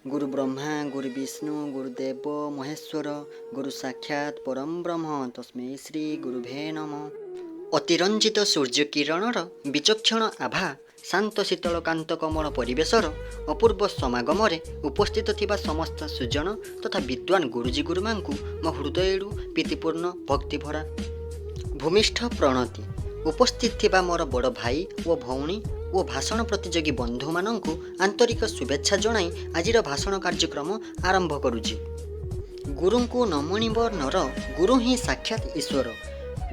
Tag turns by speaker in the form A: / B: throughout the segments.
A: गुरु ब्रह्मा गुरु विष्णु गुरुदेव महेश्वर गुरु साक्षात परम ब्रह्म तस्मै श्री गुरुभे नमः। अतिरंजित सूर्य किरणर विचक्षण आभा शांत शीतल कांत कमल परिवेशर अपूर्व समागम उपस्थित थिबा समस्त सुजन तथा विद्वान गुरुजी गुरुमा मो हृदय प्रीतिपूर्ण भक्तिभरा भूमिष्ठ प्रणति। उपस्थित थिबा मोर बड़ भाई और भौणी और भाषण प्रतियोगी बंधु माननकु आंतरिक शुभेच्छा जणाई आजिर भाषण कार्यक्रम आरंभ करुछि। गुरुंकु नमणिब नर गुरु ही साक्षात ईश्वर।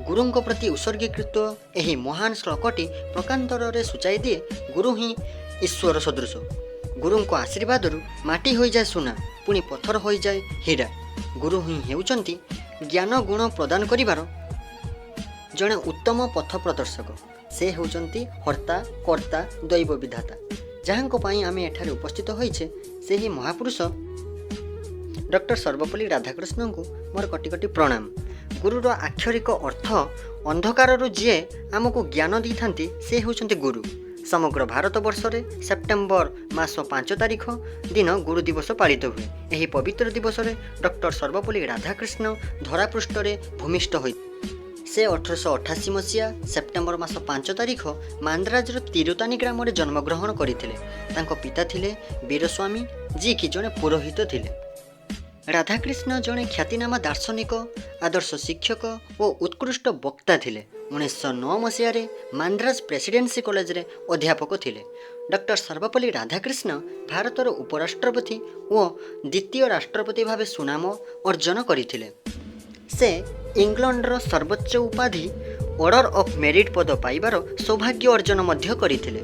A: गुरुंक प्रति उत्सर्गीकृत एही महान श्लोकटी प्रकांतर सूचाई दिए गुरु ही ईश्वर सदृश। गुरुंक आशीर्वाद माटी हो जाए सुना पुणी पत्थर हो जाए हीरा। गुरु ही हेउचंती ज्ञान गुण प्रदान करिवार जड़े उत्तम पथ प्रदर्शक। से होचंती हर्ता कर्ता दैव विधाता। जहां पाई आमे एठारे उपस्थित होइछे से ही महापुरुष डॉक्टर सर्वपल्ली राधाकृष्ण को मोर कटी कटी प्रणाम। गुरुर आक्षरिक अर्थ अंधकार जी आमको ज्ञान दी थांती से होचंती गुरु। समग्र भारत वर्ष में सेप्टेम्बर मास 5 तारिख दिन गुरु दिवस पालित हुए। यही पवित्र दिवस में डॉक्टर सर्वपल्ली राधाकृष्ण धरापृष्ठ भूमिष्ठ होई। से 1888 मसीहा सेप्टेम्बर मास 5 तारिख मांद्राजर तिरुतानी ग्राम में जन्मग्रहण करते। पिता थिले वीरस्वामी जी कि जड़े पुरोहित थिले। राधाकृष्ण जड़े ख्यातिनामा दार्शनिक आदर्श शिक्षक और उत्कृष्ट वक्ता थिले। 1909 मसीह मांद्राज प्रेसिडेंसी कॉलेज रे अध्यापक थिले। डॉक्टर सर्वपल्ली राधाकृष्ण भारतर उपराष्ट्रपति और द्वितीय राष्ट्रपति भाव सुनाम अर्जन करथिले। से इंग्लैंडर सर्वोच्च उपाधि ऑर्डर ऑफ मेरिट पद पाइबार सौभाग्य अर्जन मध्य करथिले।